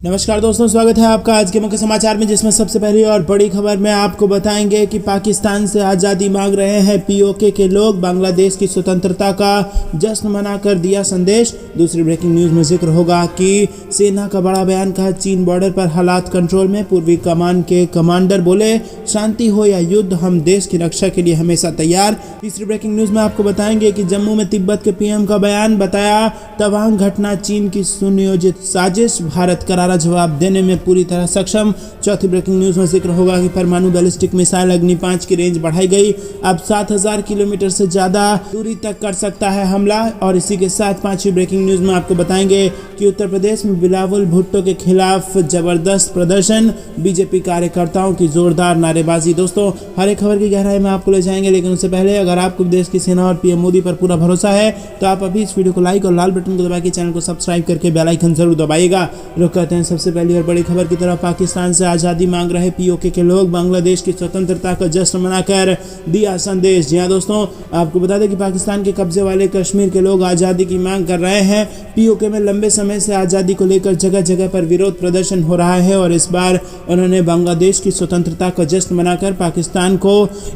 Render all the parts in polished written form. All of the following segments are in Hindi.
नमस्कार दोस्तों, स्वागत है आपका आज के मुख्य समाचार में, जिसमें सबसे पहली और बड़ी खबर में आपको बताएंगे कि पाकिस्तान से आज़ादी मांग रहे हैं पीओके के लोग, बांग्लादेश की स्वतंत्रता का जश्न मनाकर दिया संदेश। दूसरी ब्रेकिंग न्यूज में जिक्र होगा कि सेना का बड़ा बयान, कहा चीन बॉर्डर पर हालात कंट्रोल में, पूर्वी कमान के कमांडर बोले शांति हो या युद्ध हम देश की रक्षा के लिए हमेशा तैयार। तीसरी ब्रेकिंग न्यूज में आपको बताएंगे कि जम्मू में तिब्बत के पीएम का बयान, बताया तवांग घटना चीन की सुनियोजित साजिश, भारत करारा जवाब देने में पूरी तरह सक्षम। चौथी ब्रेकिंग न्यूज में जिक्र होगा कि परमाणु बैलिस्टिक मिसाइल अग्नि 5 की रेंज बढ़ाई गई, अब 7000 किलोमीटर से ज्यादा दूरी तक कर सकता है हमला। और इसी के साथ पांचवी ब्रेकिंग न्यूज में आपको बताएंगे कि उत्तर प्रदेश में बिलावल भुट्टो के खिलाफ जबरदस्त प्रदर्शन, बीजेपी कार्यकर्ताओं की जोरदार नारेबाजी। दोस्तों, हर एक खबर की गहराई में आपको ले जाएंगे, लेकिन उससे पहले अगर आपको देश की सेना और पीएम मोदी पर पूरा भरोसा है तो आप अभी इस वीडियो को लाइक और लाल बटन को दबा के चैनल को सब्सक्राइब करके बेल आइकन जरूर दबाइएगा। रुक करते हैं सबसे पहली और बड़ी खबर की तरफ। पाकिस्तान से आज़ादी मांग रहे पीओके के लोग, बांग्लादेश की स्वतंत्रता का जश्न मनाकर दिया संदेश। जी हां दोस्तों, आपको बता दें कि पाकिस्तान के कब्जे वाले कश्मीर के लोग आज़ादी की मांग कर रहे हैं। पीओके में लंबे समय से आज़ादी को लेकर जगह जगह पर विरोध प्रदर्शन हो रहा है और इस बार उन्होंने बांग्लादेश की स्वतंत्रता का जश्न मनाकर पाकिस्तान को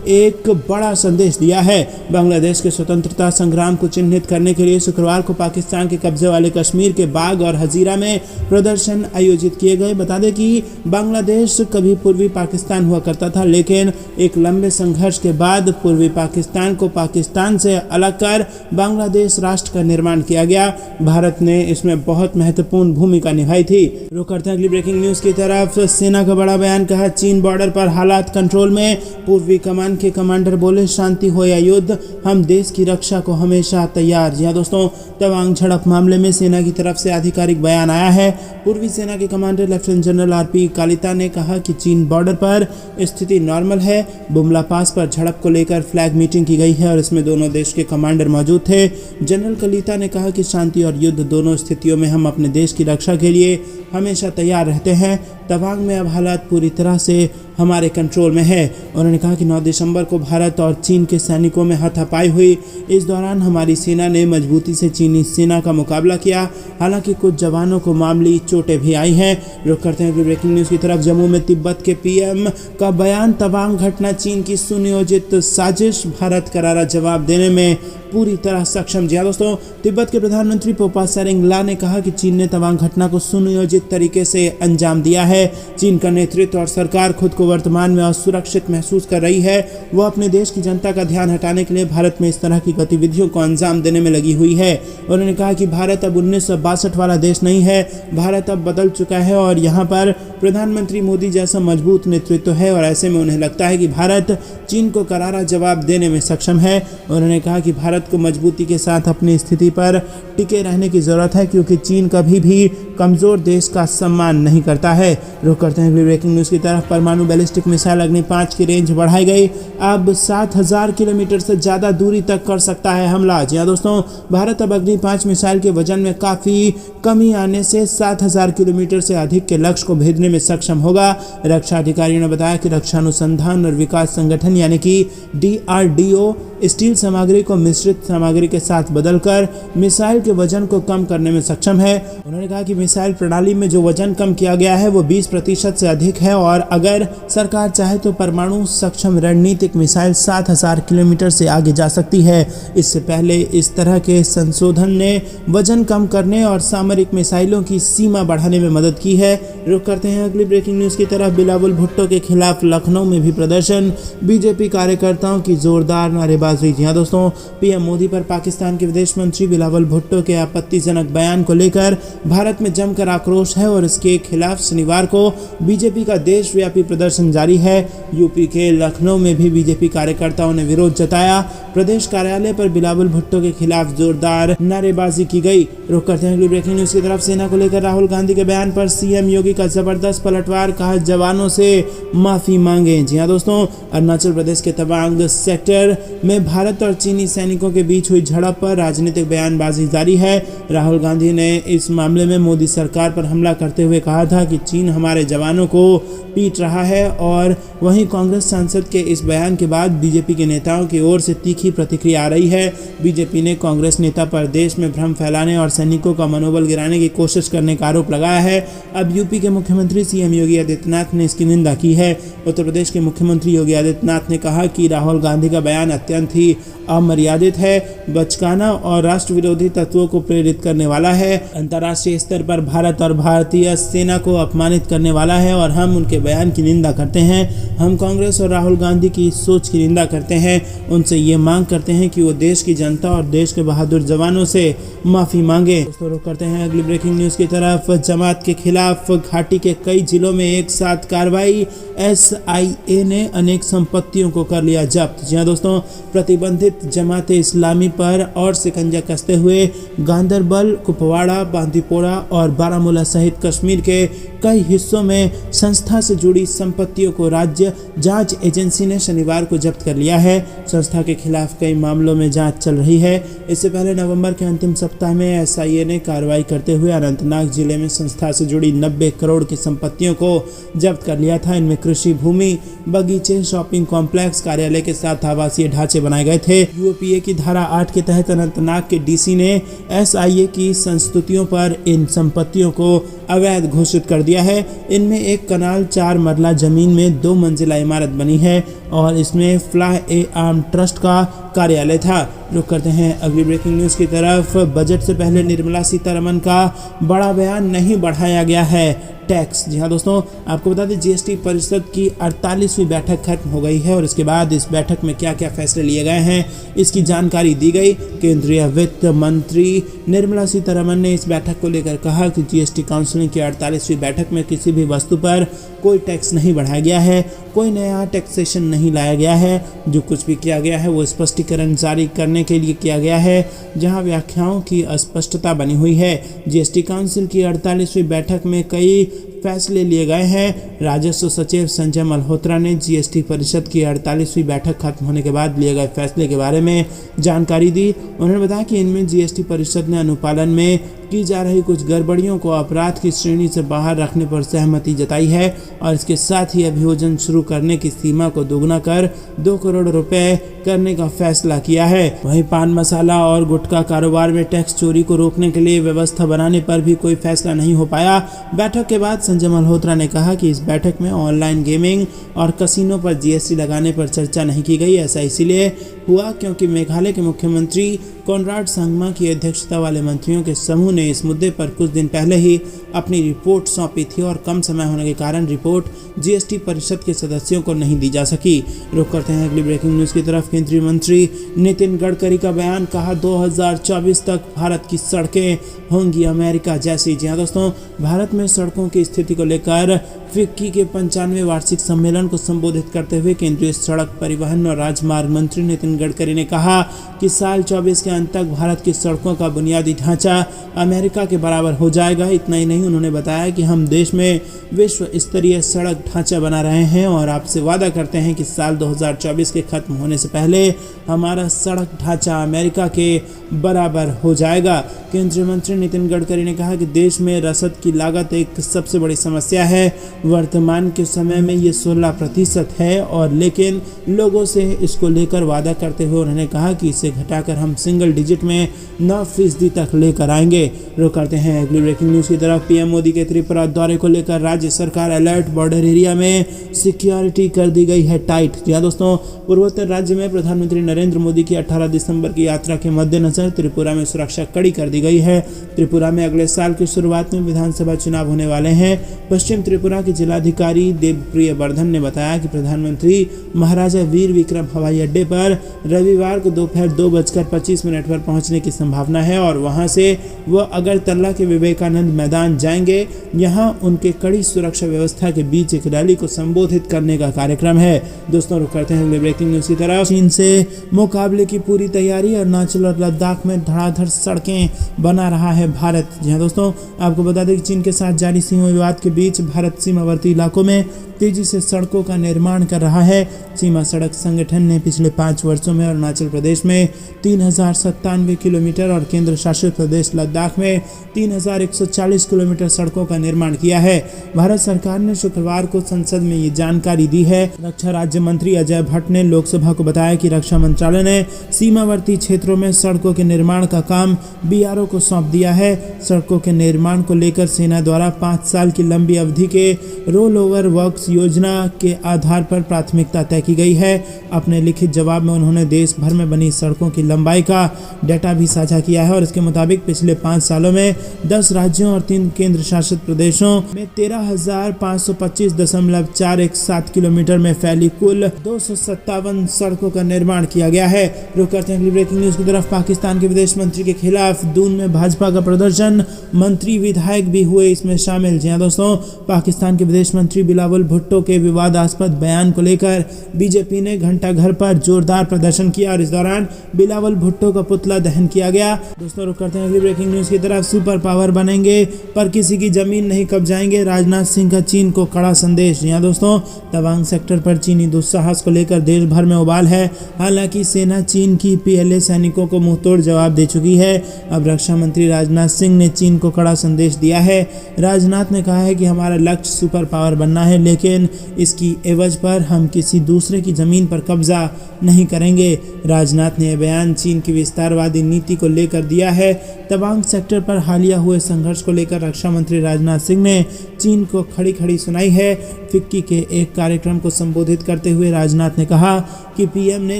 एक बड़ा संदेश दिया है। बांग्लादेश के स्वतंत्रता संग्राम को चिन्हित करने के लिए शुक्रवार को पाकिस्तान के कब्जे वाले कश्मीर के बाग और हजीरा में प्रदर्शन आयोजित किए गए। बता दें कि बांग्लादेश कभी पूर्वी पाकिस्तान हुआ करता था, लेकिन एक लंबे संघर्ष के बाद पूर्वी पाकिस्तान को पाकिस्तान से अलग कर बांग्लादेश राष्ट्र का निर्माण किया गया। भारत ने इसमें बहुत महत्वपूर्ण भूमिका निभाई थी। रुक करते हैं अगली ब्रेकिंग न्यूज की तरफ। सेना का बड़ा बयान, कहा चीन बॉर्डर पर हालात कंट्रोल में, पूर्वी कमान के कमांडर बोले शांति हो या युद्ध हम देश की रक्षा को हमेशा तैयार। जी हाँ दोस्तों, तवांग झड़प मामले में सेना की तरफ से आधिकारिक बयान आया है। पूर्वी सेना के commander lieutenant general RP Kalita ने कहा कि चीन बॉर्डर पर स्थिति नॉर्मल है। बुमला पास पर झड़प को लेकर फ्लैग मीटिंग की गई है और इसमें दोनों देश के कमांडर मौजूद थे। जनरल कालिता ने कहा कि शांति और युद्ध दोनों स्थितियों में हम अपने देश की रक्षा के लिए हमेशा तैयार रहते हैं। तवांग में अब हालात पूरी तरह से हमारे कंट्रोल में है। उन्होंने कहा कि 9 दिसंबर को भारत और चीन के सैनिकों में हाथापाई हुई। इस दौरान हमारी सेना ने मजबूती से चीनी सेना का मुकाबला किया, हालांकि कुछ जवानों को मामूली चोटें भी आई हैं। रुक करते हैं ब्रेकिंग न्यूज़ की तरफ। जम्मू में तिब्बत के पीएम का बयान, तवांग घटना चीन की सुनियोजित साजिश, भारत करारा जवाब देने में पूरी तरह सक्षम। जी दोस्तों, तिब्बत के प्रधानमंत्री पोपा त्सेरिंगला ने कहा कि चीन ने तवांग घटना को सुनियोजित तरीके से अंजाम दिया है। चीन का नेतृत्व और सरकार खुद को वर्तमान में असुरक्षित महसूस कर रही है। वह अपने देश की जनता का ध्यान हटाने के लिए भारत में इस तरह की गतिविधियों को अंजाम देने में लगी हुई है। उन्होंने कहा कि भारत अब 1962 वाला देश नहीं है, भारत अब बदल चुका है और यहाँ पर प्रधानमंत्री मोदी जैसा मजबूत नेतृत्व है और ऐसे में उन्हें लगता है कि भारत चीन को करारा जवाब देने में सक्षम है। उन्होंने कहा कि भारत को मजबूती के साथ अपनी स्थिति पर टिके रहने की जरूरत है, क्योंकि चीन कभी भी कमजोर देश का सम्मान नहीं करता है। रुक करते हैं ब्रेकिंग न्यूज़ की तरफ। परमाणु बैलिस्टिक मिसाइल अग्नि 5 की रेंज बढ़ाई गई, अब 7000 किलोमीटर से ज़्यादा दूरी तक कर सकता है हमला। जी हाँ दोस्तों, भारत अब अग्नि 5 मिसाइल के वजन में काफ़ी कमी आने से 7000 किलोमीटर से अधिक के लक्ष्य को भेदने में सक्षम होगा। रक्षा अधिकारियों ने बताया कि रक्षा अनुसंधान और विकास संगठन यानी कि DRDO स्टील सामग्री को मिश्रित सामग्री के साथ बदलकर मिसाइल के वजन को कम करने में सक्षम है। उन्होंने कहा कि मिसाइल प्रणाली में जो वजन कम किया गया है वो 20% से अधिक है और अगर सरकार चाहे तो परमाणु सक्षम रणनीतिक मिसाइल 7000 किलोमीटर से आगे जा सकती है। इससे पहले इस तरह के संशोधन ने वजन कम करने और सामरिक मिसाइलों की सीमा बढ़ाने में मदद की है। रुक करते हैं अगली ब्रेकिंग न्यूज़ की तरफ। बिलावल भुट्टो के खिलाफ लखनऊ में भी प्रदर्शन, बीजेपी कार्यकर्ताओं की जोरदार नारेबाजी। जी हाँ दोस्तों, पीएम मोदी पर पाकिस्तान के विदेश मंत्री बिलावल भुट्टो के आपत्तिजनक बयान को लेकर भारत में जमकर आक्रोश है और इसके खिलाफ शनिवार को बीजेपी का देशव्यापी प्रदर्शन जारी है। यूपी के लखनऊ में भी बीजेपी कार्यकर्ताओं ने विरोध जताया। प्रदेश कार्यालय पर बिलावल भुट्टो के खिलाफ जोरदार नारेबाजी की गई। रुक करते हैं अगली ब्रेकिंग न्यूज़ की तरफ। सेना को लेकर राहुल गांधी के बयान पर सीएम योगी का जबरदस्त पलटवार, कहा जवानों से माफी मांगे। जी हाँ दोस्तों, अरुणाचल प्रदेश के तवांग सेक्टर में भारत और चीनी सैनिकों के बीच हुई झड़प पर राजनीतिक बयानबाजी जारी है। राहुल गांधी ने इस मामले में मोदी सरकार पर हमला हमला करते हुए कहा था कि चीन हमारे जवानों को पीट रहा है। और वहीं कांग्रेस सांसद के इस बयान के बाद बीजेपी के नेताओं की ओर से तीखी प्रतिक्रिया आ रही है। बीजेपी ने कांग्रेस नेता पर देश में भ्रम फैलाने और सैनिकों का मनोबल गिराने की कोशिश करने का आरोप लगाया है। अब यूपी के मुख्यमंत्री सीएम योगी आदित्यनाथ ने इसकी निंदा की है। उत्तर प्रदेश के मुख्यमंत्री योगी आदित्यनाथ ने कहा कि राहुल गांधी का बयान अत्यंत ही अमर्यादित है, बचकाना और राष्ट्र विरोधी तत्वों को प्रेरित करने वाला है, अंतर्राष्ट्रीय स्तर पर भारत और भारतीय सेना को अपमानित करने वाला है और हम उनके बयान की निंदा करते हैं। हम कांग्रेस और राहुल गांधी की सोच की निंदा करते हैं। उनसे ये मांग करते हैं कि वो देश की जनता और देश के बहादुर जवानों से माफी मांगे। दोस्तों रुक करते हैं अगली ब्रेकिंग न्यूज की तरफ। जमात के खिलाफ घाटी के कई जिलों में एक साथ कार्रवाई, SIA ने अनेक संपत्तियों को कर लिया जब्त। जी हाँ दोस्तों, प्रतिबंधित जमात इस्लामी पर और शिकंजा कसते हुए गांदरबल, कुपवाड़ा, बांदीपोरा और बारामूला सहित कश्मीर के कई हिस्सों में संस्था से जुड़ी संपत्तियों को राज्य जांच एजेंसी ने शनिवार को जब्त कर लिया है। संस्था के खिलाफ कई मामलों में जांच चल रही है। इससे पहले नवंबर के अंतिम सप्ताह में SIA ने कार्रवाई करते हुए अनंतनाग जिले में संस्था से जुड़ी 90 करोड़ की संपत्तियों को जब्त कर लिया था। इनमें कृषि भूमि, बगीचे, शॉपिंग कॉम्प्लेक्स, कार्यालय के साथ आवासीय ढांचे बनाए गए थे। UAPA की धारा 8 के तहत अनंतनाग के DC ने SIA की संस्तुतियों पर इन संपत्तियों को अवैध घोषित कर दिया है। इनमें एक कनाल 4 मरला जमीन में 2 मंजिला इमारत बनी है और इसमें फ्लाई-ए-आर्म ट्रस्ट का कार्यालय था। रुक करते हैं अगली ब्रेकिंग न्यूज की तरफ। बजट से पहले निर्मला सीतारमण का बड़ा बयान, नहीं बढ़ाया गया है टैक्स। जी हाँ दोस्तों, आपको बता दें GST परिषद की 48वीं बैठक खत्म हो गई है और इसके बाद इस बैठक में क्या क्या फैसले लिए गए हैं इसकी जानकारी दी गई। केंद्रीय वित्त मंत्री निर्मला सीतारमण ने इस बैठक को लेकर कहा कि GST काउंसिल की 48वीं बैठक में किसी भी वस्तु पर कोई टैक्स नहीं बढ़ाया गया है, कोई नया टैक्सेशन नहीं लाया गया है। जो कुछ भी किया गया है वो स्पष्टीकरण जारी करने के लिए किया गया है, जहां व्याख्याओं की अस्पष्टता बनी हुई है। GST काउंसिल की 48वीं बैठक में कई फैसले लिए गए हैं। राजस्व सचिव संजय मल्होत्रा ने GST परिषद की 48वीं बैठक खत्म होने के बाद लिए गए फैसले के बारे में जानकारी दी। उन्होंने बताया कि इनमें GST परिषद ने अनुपालन में की जा रही कुछ गड़बड़ियों को अपराध की श्रेणी से बाहर रखने पर सहमति जताई है और इसके साथ ही अभियोजन शुरू करने की सीमा को दोगुना कर 2 करोड़ रुपए करने का फैसला किया है। वहीं पान मसाला और गुटखा कारोबार में टैक्स चोरी को रोकने के लिए व्यवस्था बनाने पर भी कोई फैसला नहीं हो पाया। बैठक के बाद संजय मल्होत्रा ने कहा कि इस बैठक में ऑनलाइन गेमिंग और कसिनो पर GST लगाने पर चर्चा नहीं की गई। ऐसा इसलिए हुआ क्योंकि मेघालय के मुख्यमंत्री कोनराड संगमा की अध्यक्षता वाले मंत्रियों के समूह ने इस मुद्दे पर कुछ दिन पहले ही अपनी रिपोर्ट सौंपी थी और कम समय होने के कारण रिपोर्ट GST परिषद के सदस्यों को नहीं दी जा सकी। रुक करते हैं अगली ब्रेकिंग न्यूज की तरफ। केंद्रीय मंत्री नितिन गडकरी का बयान, कहा 2024 तक भारत की सड़कें होंगी अमेरिका जैसी। जी हाँ दोस्तों, भारत में सड़कों की स्थिति को लेकर फिक्की के 95वें वार्षिक सम्मेलन को संबोधित करते हुए केंद्रीय सड़क परिवहन और राजमार्ग मंत्री नितिन गडकरी ने कहा कि साल 24 के अंत तक भारत की सड़कों का बुनियादी ढांचा अमेरिका के बराबर हो जाएगा। इतना ही नहीं, उन्होंने बताया कि हम देश में विश्व स्तरीय सड़क ढांचा बना रहे हैं और आपसे वादा करते हैं कि साल 2024 के खत्म होने से पहले हमारा सड़क ढांचा अमेरिका के बराबर हो जाएगा। केंद्रीय मंत्री नितिन गडकरी ने कहा कि देश में रसद की लागत एक सबसे बड़ी समस्या है। वर्तमान के समय में ये 16% है और लेकिन लोगों से इसको लेकर वादा करते हुए उन्होंने कहा कि इसे घटाकर हम सिंगल डिजिट में 9% तक लेकर आएंगे। रुक करते हैं अगली ब्रेकिंग न्यूज की तरफ। PM मोदी के त्रिपुरा दौरे को लेकर राज्य सरकार अलर्ट, बॉर्डर एरिया में सिक्योरिटी कर दी गई है टाइट। जी हाँ दोस्तों, पूर्वोत्तर राज्य में प्रधानमंत्री नरेंद्र मोदी की 18 दिसंबर की यात्रा के मद्देनजर त्रिपुरा में सुरक्षा कड़ी कर दी गई है। त्रिपुरा में अगले साल की शुरुआत में विधानसभा चुनाव होने वाले हैं। पश्चिम त्रिपुरा के जिलाधिकारी देवप्रिय वर्धन ने बताया कि प्रधानमंत्री महाराजा वीर विक्रम हवाई अड्डे पर रविवार को दोपहर 2:25 पर पहुंचने की संभावना है और वहां से वह अगरतला के विवेकानंद मैदान जाएंगे। यहां उनके कड़ी सुरक्षा व्यवस्था के बीच एक रैली को संबोधित करने का कार्यक्रम है। दोस्तों रुक करते हैं अगले ब्रेकिंग न्यूज की तरफ। चीन से मुकाबले की पूरी तैयारी, अरुणाचल और लद्दाख में धड़ाधड़ सड़कें बना रहा है भारत। जी हाँ दोस्तों, आपको बता दें कि चीन के साथ जारी सीमा विवाद के बीच भारत सीमावर्ती इलाकों में तेजी से सड़कों का निर्माण कर रहा है। सीमा सड़क संगठन ने पिछले 5 वर्षों में अरुणाचल प्रदेश में 3097 किलोमीटर और केंद्र शासित प्रदेश लद्दाख में 3140 किलोमीटर सड़कों का निर्माण किया है। भारत सरकार ने शुक्रवार को संसद में ये जानकारी दी है। रक्षा राज्य मंत्री अजय भट्ट ने लोकसभा को बताया कि रक्षा मंत्रालय ने सीमावर्ती क्षेत्रों में सड़कों के निर्माण का काम बीआरओ को सौंप दिया है। सड़कों के निर्माण को लेकर सेना द्वारा 5 साल की लंबी अवधि के रोल ओवर वर्क्स योजना के आधार पर प्राथमिकता तय की गई है। अपने लिखित जवाब में उन्होंने देश भर में बनी सड़कों की लंबाई का डेटा भी साझा किया है और इसके मुताबिक पिछले 5 सालों में 10 राज्यों और 3 केंद्र शासित प्रदेशों में 13,525.417 किलोमीटर में फैली कुल 257 सड़कों का निर्माण किया गया है। रुक करते हैं अगली ब्रेकिंग न्यूज की तरफ। पाकिस्तान के विदेश मंत्री के खिलाफ दून में भाजपा का प्रदर्शन, मंत्री विधायक भी हुए इसमें शामिल। जी हाँ दोस्तों, पाकिस्तान के विदेश मंत्री बिलावल भुट्टो के विवादास्पद बयान को लेकर बीजेपी ने घंटा घर पर जोरदार प्रदर्शन किया और इस दौरान बिलावल भुट्टो का पुतला दहन किया गया। दोस्तों रुक करते हैं अगली ब्रेकिंग न्यूज की तरफ। सुपर पावर बनेंगे पर किसी की जमीन नहीं कब्जाएंगे, राजनाथ सिंह का चीन को कड़ा संदेश। यहाँ दोस्तों, तवांग सेक्टर पर चीनी दुस्साहस को लेकर देश भर में उबाल है। हालांकि सेना चीन की पीएलए सैनिकों को मुंहतोड़ जवाब दे चुकी है। अब रक्षा मंत्री राजनाथ सिंह ने चीन को कड़ा संदेश दिया है। राजनाथ ने कहा है कि हमारा लक्ष्य सुपर पावर बनना है, लेकिन इसकी एवज पर हम किसी दूसरे की जमीन पर कब्जा नहीं करेंगे। राजनाथ ने यह बयान चीन की विस्तारवादी नीति को लेकर दिया है। तवांग सेक्टर पर हालिया हुए संघर्ष को लेकर रक्षा मंत्री राजनाथ सिंह ने चीन को खड़ी खड़ी सुनाई है। फिक्की के एक कार्यक्रम को संबोधित करते हुए राजनाथ ने कहा कि पीएम ने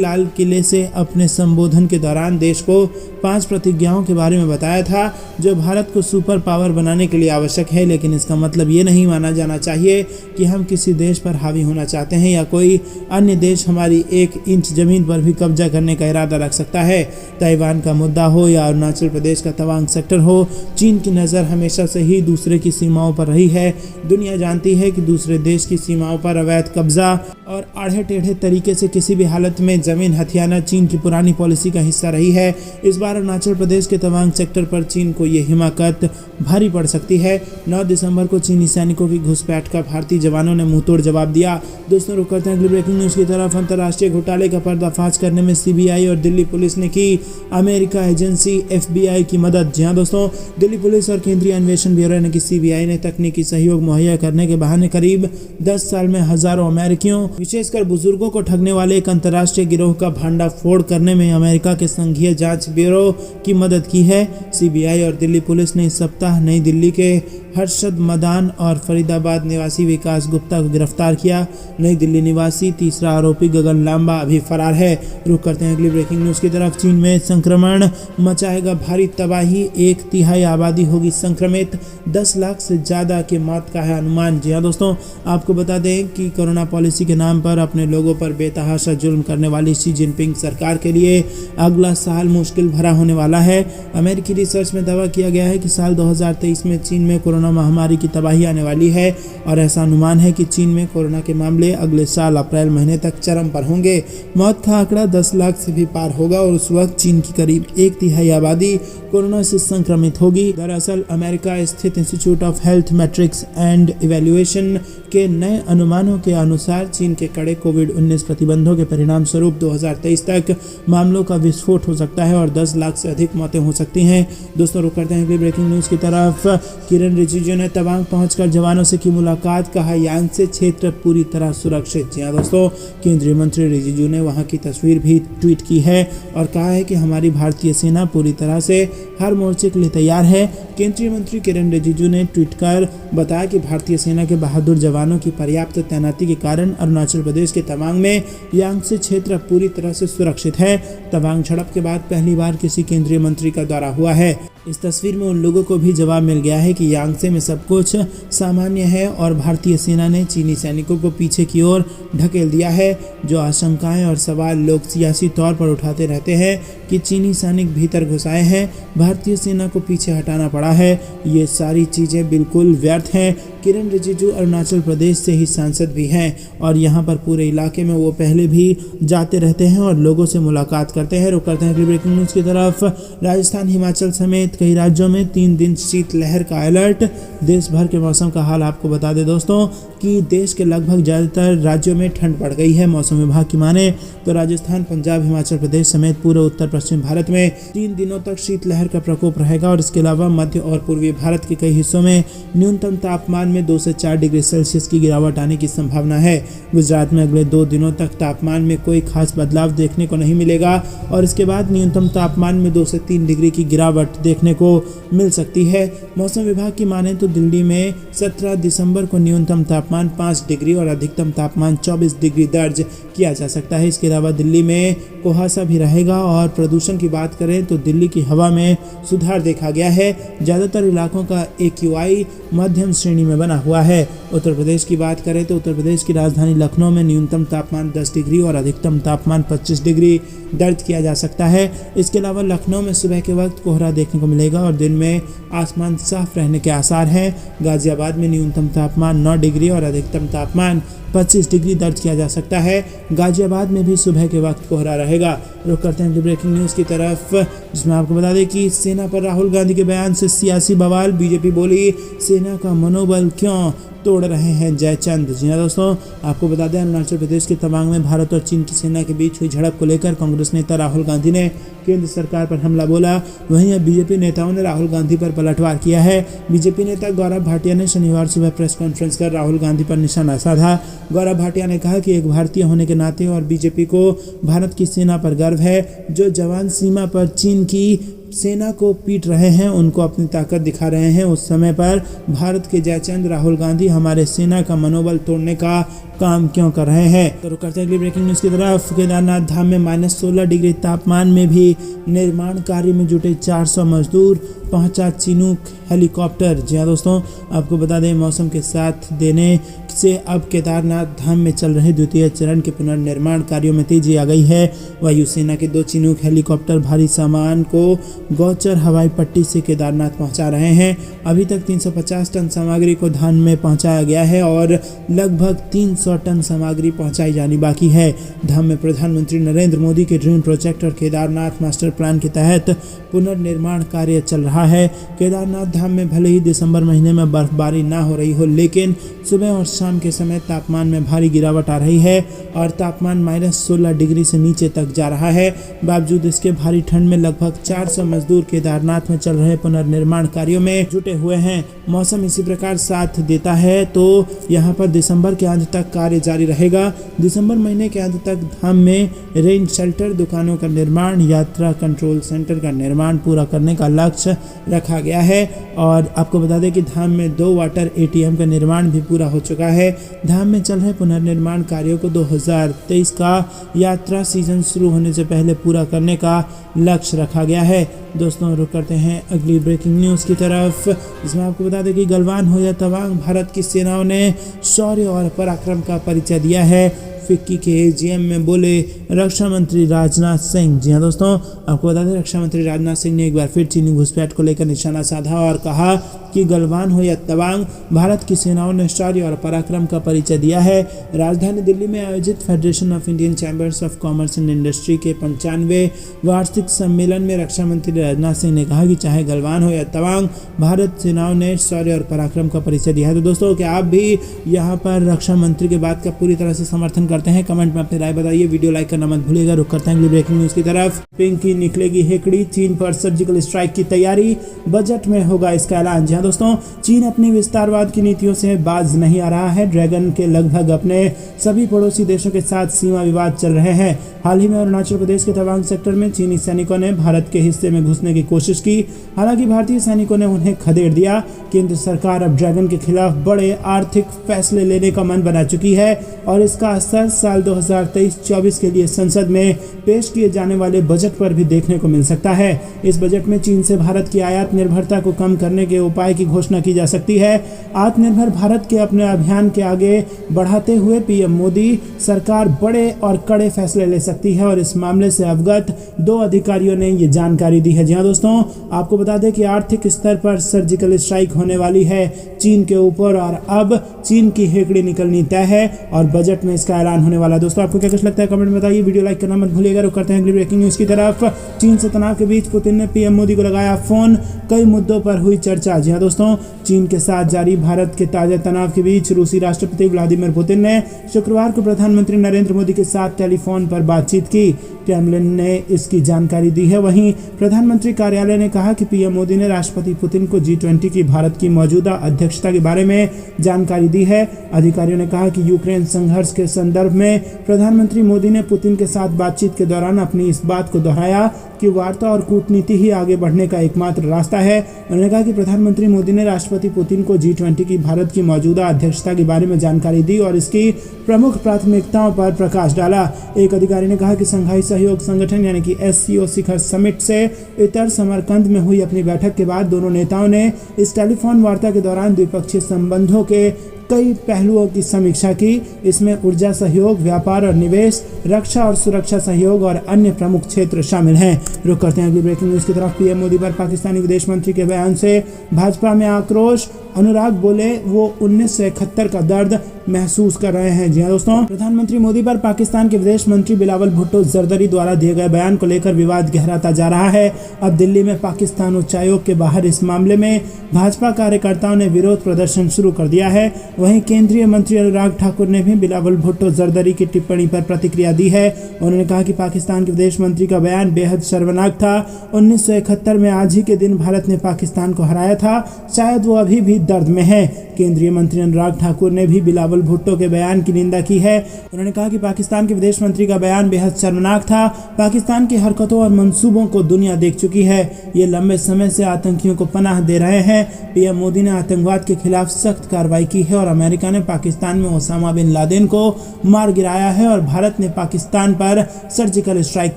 लाल किले से अपने संबोधन के दौरान देश को 5 प्रतिज्ञाओं के बारे में बताया था जो भारत को सुपर पावर बनाने के लिए आवश्यक है, लेकिन इसका मतलब ये नहीं माना जाना चाहिए कि हम किसी देश पर हावी होना चाहते हैं या कोई अन्य देश हमारी 1 इंच जमीन पर भी कब्जा करने का इरादा रख सकता है। ताइवान का मुद्दा हो या अरुणाचल प्रदेश का तवांग सेक्टर हो, चीन की नज़र हमेशा से ही दूसरे की सीमाओं पर रही है। दुनिया जानती है कि दूसरे देश की सीमाओं पर अवैध कब्जा और आड़े टेढ़े तरीके से किसी भी हालत में जमीन हथियाना चीन की पुरानी पॉलिसी का हिस्सा रही है। इस बार अरुणाचल प्रदेश के तवांग सेक्टर पर चीन को ये हिमाकत भारी पड़ सकती है। 9 दिसंबर को चीनी सैनिकों की घुसपैठ का भारतीय जवानों ने मुंहतोड़ जवाब दिया। दोस्तों रुक करते हैं अगली ब्रेकिंग न्यूज की तरफ। अंतर्राष्ट्रीय घोटाले का पर्दाफाश करने में सीबीआई और दिल्ली पुलिस ने की अमेरिका एजेंसी एफबीआई की मदद। जी हाँ दोस्तों, दिल्ली पुलिस और केंद्रीय अन्वेषण ब्यूरो यानी कि सीबीआई ने तकनीकी सहयोग मुहैया करने के बहाने करीब 10 साल में हजारों अमेरिकियों, विशेषकर बुजुर्गों को ठगने वाले एक अंतर्राष्ट्रीय गिरोह का भांडाफोड़ करने में अमेरिका के संघीय जांच ब्यूरो की मदद की है। सीबीआई और दिल्ली पुलिस ने इस सप्ताह नई दिल्ली के हर्षद मदान और फरीदाबाद निवासी विकास गुप्ता को गिरफ्तार किया। नई दिल्ली निवासी तीसरा आरोपी गगन लांबा अभी फरार है। रुक करते हैं अगली ब्रेकिंग न्यूज की तरफ। चीन में संक्रमण मचाएगा भारी तबाही, 1/3 आबादी होगी संक्रमित, 10 लाख से ज्यादा की मौत का है अनुमान। जी हाँ दोस्तों, आपको बता दें कि कोरोना पॉलिसी के नाम पर अपने लोगों पर बेतहाशा जुल्म करने वाली शी जिनपिंग सरकार के लिए अगला साल मुश्किल भरा होने वाला है। अमेरिकी रिसर्च में दावा किया गया है कि साल 2023 में चीन में कोरोना महामारी की तबाही आने वाली है और ऐसा अनुमान है कि चीन में कोरोना के मामले अगले साल अप्रैल महीने तक चरम पर होंगे। मौत का आंकड़ा 10 लाख से भी पार होगा और उस वक्त चीन की करीब 1/3 आबादी कोरोना से संक्रमित होगी। दरअसल अमेरिका स्थित institute of health matrix and evaluation के नए अनुमानों के अनुसार चीन के कड़े कोविड-19 प्रतिबंधों के परिणाम स्वरूप 2023 तक मामलों का विस्फोट हो सकता है और 10 लाख से अधिक मौतें हो सकती हैं। दोस्तों रुक करते हैं अगली ब्रेकिंग न्यूज की तरफ। किरण रिजिजू ने तवांग पहुंचकर जवानों से की मुलाकात, कहा यांगसे क्षेत्र पूरी तरह सुरक्षित। जी हाँ दोस्तों, केंद्रीय मंत्री रिजिजू ने वहां की तस्वीर भी ट्वीट की है और कहा है कि हमारी भारतीय सेना पूरी तरह से हर मोर्चे के लिए तैयार है। केंद्रीय मंत्री किरण रिजिजू ने ट्वीट कर बताया कि भारतीय सेना के बहादुर जवानों की पर्याप्त तैनाती के कारण अरुणाचल प्रदेश के तवांग में यांगसे क्षेत्र पूरी तरह से सुरक्षित है। तवांग झड़प के बाद पहली बार किसी केंद्रीय मंत्री का दौरा हुआ है। इस तस्वीर में उन लोगों को भी जवाब मिल गया है कि यांगसे में सब कुछ सामान्य है और भारतीय सेना ने चीनी सैनिकों को पीछे की ओर ढकेल दिया है। जो आशंकाएं और सवाल लोग सियासी तौर पर उठाते रहते हैं कि चीनी सैनिक भीतर घुस आए हैं, भारतीय सेना को पीछे हटाना पड़ा है, ये सारी चीज़ें बिल्कुल व्यर्थ हैं। किरण रिजिजू अरुणाचल प्रदेश से ही सांसद भी हैं और यहाँ पर पूरे इलाके में वो पहले भी जाते रहते हैं और लोगों से मुलाकात करते हैं। रुक करते हैं अगली ब्रेकिंग न्यूज़ की तरफ। राजस्थान, हिमाचल समेत कई राज्यों में 3 दिन शीतलहर का अलर्ट। देश भर के मौसम का हाल आपको बता दें दोस्तों कि देश के लगभग ज़्यादातर राज्यों में ठंड बढ़ गई है। मौसम विभाग की माने तो राजस्थान, पंजाब, हिमाचल प्रदेश समेत पूरे उत्तर पश्चिम भारत में 3 दिनों तक शीतलहर का प्रकोप रहेगा और इसके अलावा मध्य और पूर्वी भारत के कई हिस्सों में न्यूनतम तापमान में 2 से 4 डिग्री सेल्सियस की गिरावट आने की संभावना है। गुजरात में अगले 2 दिनों तक तापमान में कोई खास बदलाव देखने को नहीं मिलेगा और इसके बाद न्यूनतम तापमान में 2 से 3 डिग्री की गिरावट देखने को मिल सकती है। मौसम विभाग की माने तो दिल्ली में 17 दिसंबर को न्यूनतम तापमान 5 डिग्री और अधिकतम तापमान 24 डिग्री दर्ज किया जा सकता है। इसके अलावा दिल्ली में कुहासा भी रहेगा और प्रदूषण की बात करें तो दिल्ली की हवा में सुधार देखा गया है। ज़्यादातर इलाकों का AQI मध्यम श्रेणी में बना हुआ है। उत्तर प्रदेश की बात करें तो उत्तर प्रदेश की राजधानी लखनऊ में न्यूनतम तापमान 10 डिग्री और अधिकतम तापमान 25 डिग्री दर्ज किया जा सकता है। इसके अलावा लखनऊ में सुबह के वक्त कोहरा देखने को मिलेगा और दिन में आसमान साफ रहने के आसार हैं। गाजियाबाद में न्यूनतम तापमान 9 डिग्री और अधिकतम तापमान 25 डिग्री दर्ज किया जा सकता है। गाजियाबाद में भी सुबह के वक्त कोहरा रहेगा। रुक करते हैं ब्रेकिंग न्यूज़ की तरफ, जिसमें आपको बता दें कि सेना पर राहुल गांधी के बयान से सियासी बवाल। बीजेपी बोली सेना का मनोबल क्यों तोड़ रहे हैं जयचंद। जी हाँ दोस्तों, आपको बता दें अरुणाचल प्रदेश के तवांग में भारत और चीन की सेना के बीच हुई झड़प को लेकर कांग्रेस नेता राहुल गांधी ने केंद्र सरकार पर हमला बोला। वहीं अब बीजेपी नेताओं ने राहुल गांधी पर पलटवार किया है। बीजेपी नेता गौरव भाटिया ने शनिवार सुबह प्रेस कॉन्फ्रेंस कर राहुल गांधी पर निशाना साधा। गौरव भाटिया ने कहा कि एक भारतीय होने के नाते और बीजेपी को भारत की सेना पर गर्व है। जो जवान सीमा पर चीन की सेना को पीट रहे हैं, उनको अपनी ताकत दिखा रहे हैं, उस समय पर भारत के जयचंद राहुल गांधी हमारे सेना का मनोबल तोड़ने का काम क्यों कर रहे हैं। तो करते हैं अगली ब्रेकिंग न्यूज़ की तरफ। केदारनाथ धाम में -16 डिग्री तापमान में भी निर्माण कार्य में जुटे 400 मजदूर, पहुंचा चिनूक हेलीकॉप्टर। जी हाँ दोस्तों, आपको बता दें मौसम के साथ देने से अब केदारनाथ धाम में चल रहे द्वितीय चरण के पुनर्निर्माण कार्यों में तेजी आ गई है। वायुसेना के 2 चिनूक हेलीकॉप्टर भारी सामान को गौचर हवाई पट्टी से केदारनाथ पहुंचा रहे हैं। अभी तक 350 टन सामग्री को धाम में पहुंचाया गया है और लगभग 300 टन सामग्री पहुंचाई जानी बाकी है। धाम में प्रधानमंत्री नरेंद्र मोदी के ड्रीम प्रोजेक्ट और केदारनाथ मास्टर प्लान के तहत पुनर्निर्माण कार्य चल रहा है। केदारनाथ धाम में भले ही दिसंबर महीने में बर्फबारी ना हो रही हो, लेकिन सुबह और शाम के समय तापमान में भारी गिरावट आ रही है और तापमान -16 डिग्री से नीचे तक जा रहा है। बावजूद इसके भारी ठंड में लगभग 400 मजदूर केदारनाथ में चल रहे पुनर्निर्माण कार्यों में जुटे हुए हैं। मौसम इसी प्रकार साथ देता है तो यहाँ पर दिसंबर के अंत तक कार्य जारी रहेगा। दिसंबर महीने के अंत तक धाम में रेन शेल्टर, दुकानों का निर्माण, यात्रा कंट्रोल सेंटर का निर्माण पूरा करने का लक्ष्य रखा गया है। और आपको बता दें कि धाम में 2 वाटर ATM का निर्माण भी पूरा हो चुका है। धाम में चल रहे पुनर्निर्माण कार्यों को 2023 का यात्रा सीजन शुरू होने से पहले पूरा करने का लक्ष्य रखा गया है। दोस्तों, रुक करते हैं अगली ब्रेकिंग न्यूज़ की तरफ, जिसमें आपको बता दें कि गलवान हो या तवांग, भारत की सेनाओं ने शौर्य और पराक्रम का परिचय दिया है। फिक्की के AGM में बोले रक्षा मंत्री राजनाथ सिंह। जी हाँ दोस्तों, आपको बता दें रक्षा मंत्री राजनाथ सिंह ने एक बार फिर चीनी घुसपैठ को लेकर निशाना साधा और कहा कि गलवान हो या तवांग, भारत की सेनाओं ने शौर्य और पराक्रम का परिचय दिया है। राजधानी दिल्ली में आयोजित federation of Indian chambers of commerce and industry के 95वें वार्षिक सम्मेलन में रक्षा मंत्री राजनाथ सिंह ने कहा कि चाहे गलवान हो या तवांग, भारत सेनाओं ने शौर्य और पराक्रम का परिचय दिया है। तो दोस्तों, क्या आप भी यहाँ पर रक्षा मंत्री के बात का पूरी तरह से समर्थन करते हैं? कमेंट में अपनी राय बताइए। वीडियो लाइक करना मत भूलिएगा। रुक करते हैं अगली ब्रेकिंग न्यूज़ की तरफ। पिंकी निकलेगी हेकड़ी, चीन पर सर्जिकल स्ट्राइक की तैयारी, बजट में होगा इसका ऐलान। जी हाँ दोस्तों, चीन अपनी विस्तारवाद की नीतियों से बाज नहीं आ रहा है। ड्रैगन के लगभग अपने सभी पड़ोसी देशों के साथ सीमा विवाद चल रहे हैं। हाल ही में अरुणाचल प्रदेश के तवांग सेक्टर में चीनी सैनिकों ने भारत के हिस्से में घुसने की कोशिश की, हालांकि भारतीय सैनिकों ने उन्हें खदेड़ दिया। केंद्र सरकार अब ड्रैगन के खिलाफ बड़े आर्थिक फैसले लेने का मन बना चुकी है और इसका असर साल 2023-24 के लिए संसद में पेश किए जाने वाले बजट पर भी देखने को मिल सकता है। इस बजट में चीन से भारत की आयात निर्भरता को कम करने के उपाय की घोषणा की जा सकती है। आत्मनिर्भर भारत के अपने अभियान के आगे बढ़ाते हुए पीएम मोदी सरकार बड़े और कड़े फैसले ले सकती है और इस मामले से अवगत 2 अधिकारियों ने ये जानकारी दी है। जी हाँ दोस्तों, आपको बता दें कि आर्थिक स्तर पर सर्जिकल स्ट्राइक होने वाली है। चीन के ऊपर और अब चीन की हेकड़ी निकलनी तय है और बजट में इसका ऐलान होने वाला है। दोस्तों आपको क्या कुछ लगता है कमेंट में बताइए। वीडियो लाइक करना मत भूलिएगा। रुक करते हैं अगली ब्रेकिंग न्यूज की तरफ। चीन से तनाव के बीच पुतिन ने पीएम मोदी को लगाया फोन, कई मुद्दों पर हुई चर्चा। जी हाँ दोस्तों, चीन के साथ जारी भारत के ताजा तनाव के बीच रूसी राष्ट्रपति व्लादिमीर पुतिन ने शुक्रवार को प्रधानमंत्री नरेंद्र मोदी के साथ टेलीफोन पर बातचीत की। क्रेमलिन ने इसकी जानकारी दी है। वहीं प्रधानमंत्री कार्यालय ने कहा कि पीएम मोदी ने राष्ट्रपति पुतिन को G20 की भारत की मौजूदा अध्यक्षता के बारे में जानकारी दी है। अधिकारियों ने कहा कि यूक्रेन संघर्ष के संदर्भ में प्रधानमंत्री मोदी ने पुतिन के साथ बातचीत के दौरान अपनी इस बात को दोहराया कि वार्ता और कूटनीति ही आगे बढ़ने का एकमात्र रास्ता है। उन्होंने कहा कि प्रधानमंत्री मोदी ने राष्ट्रपति पुतिन को G20 की भारत की मौजूदा अध्यक्षता के बारे में जानकारी दी और इसकी प्रमुख प्राथमिकताओं पर प्रकाश डाला। एक अधिकारी ने कहा कि संघाई सहयोग संगठन यानी कि SCO शिखर समिट से इतर समरकंद में हुई अपनी बैठक के बाद दोनों नेताओं ने इस टेलीफोन वार्ता के दौरान द्विपक्षीय संबंधों के कई पहलुओं की समीक्षा की। इसमें ऊर्जा सहयोग, व्यापार और निवेश, रक्षा और सुरक्षा सहयोग और अन्य प्रमुख क्षेत्र शामिल हैं। रुक करते हैं अगली ब्रेकिंग न्यूज की तरफ। पीएम मोदी पर पाकिस्तानी विदेश मंत्री के बयान से भाजपा में आक्रोश। अनुराग बोले वो 1971 का दर्द महसूस कर रहे हैं। जी हाँ दोस्तों, प्रधानमंत्री मोदी पर पाकिस्तान के विदेश मंत्री बिलावल भुट्टो जरदरी द्वारा दिए गए बयान को लेकर विवाद गहराता जा रहा है। अब दिल्ली में पाकिस्तान उच्चायोग के बाहर इस मामले में भाजपा कार्यकर्ताओं ने विरोध प्रदर्शन शुरू कर दिया है। वहीं केंद्रीय मंत्री अनुराग ठाकुर ने भी बिलावल भुट्टो जरदरी की टिप्पणी पर प्रतिक्रिया दी है। उन्होंने कहा कि पाकिस्तान के विदेश मंत्री का बयान बेहद शर्मनाक था। 1971 में आज ही के दिन भारत ने पाकिस्तान को हराया था, शायद वो अभी भी दर्द में है। केंद्रीय मंत्री अनुराग ठाकुर ने भी बिलावल भुट्टो के बयान की निंदा की है। उन्होंने कहा कि पाकिस्तान के विदेश मंत्री का बयान बेहद शर्मनाक था। पाकिस्तान की हरकतों और मंसूबों को दुनिया देख चुकी है। ये लंबे समय से आतंकियों को पनाह दे रहे हैं। पीएम मोदी ने आतंकवाद के खिलाफ सख्त कार्रवाई की है और अमेरिका ने पाकिस्तान में ओसामा बिन लादेन को मार गिराया है और भारत ने पाकिस्तान पर सर्जिकल स्ट्राइक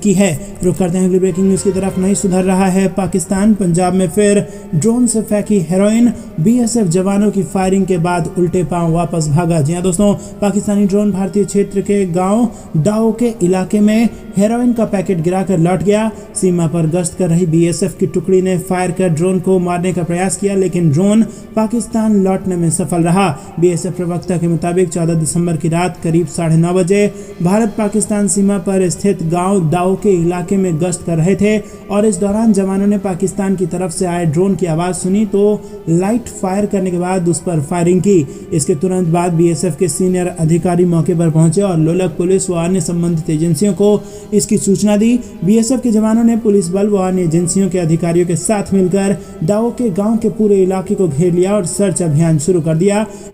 की है। रुक करते हैं अगली ब्रेकिंग न्यूज की तरफ। नहीं सुधर रहा है पाकिस्तान। पंजाब में फिर ड्रोन से फेंकी हेरोइन। BSF जवानों की फायरिंग के बाद उल्टे पांव वापस भागा। जी हाँ दोस्तों, पाकिस्तानी ड्रोन भारतीय क्षेत्र के गांव दाओ के इलाके में हेरोइन का पैकेट गिराकर लौट गया। सीमा पर गश्त कर रही BSF की टुकड़ी ने फायर कर ड्रोन को मारने का प्रयास किया, लेकिन ड्रोन पाकिस्तान लौटने में सफल रहा। BSF प्रवक्ता के मुताबिक 14 दिसंबर की रात करीब 9:30 बजे भारत पाकिस्तान सीमा पर स्थित गांव दाओ के इलाके में गश्त कर रहे थे और इस दौरान जवानों ने पाकिस्तान की तरफ से आए ड्रोन की आवाज़ सुनी तो लाइट फायर करने के बाद उस पर फायरिंग की। इसके तुरंत बाद BSF के सीनियर अधिकारी मौके पर पहुंचे और लोलक पुलिस व अन्य संबंधित एजेंसियों को इसकी सूचना दी। BSF के जवानों ने पुलिस बल व अन्य एजेंसियों के अधिकारियों के साथ मिलकर दाओ के गांव के पूरे इलाके को घेर लिया और सर्च अभियान शुरू कर दिया।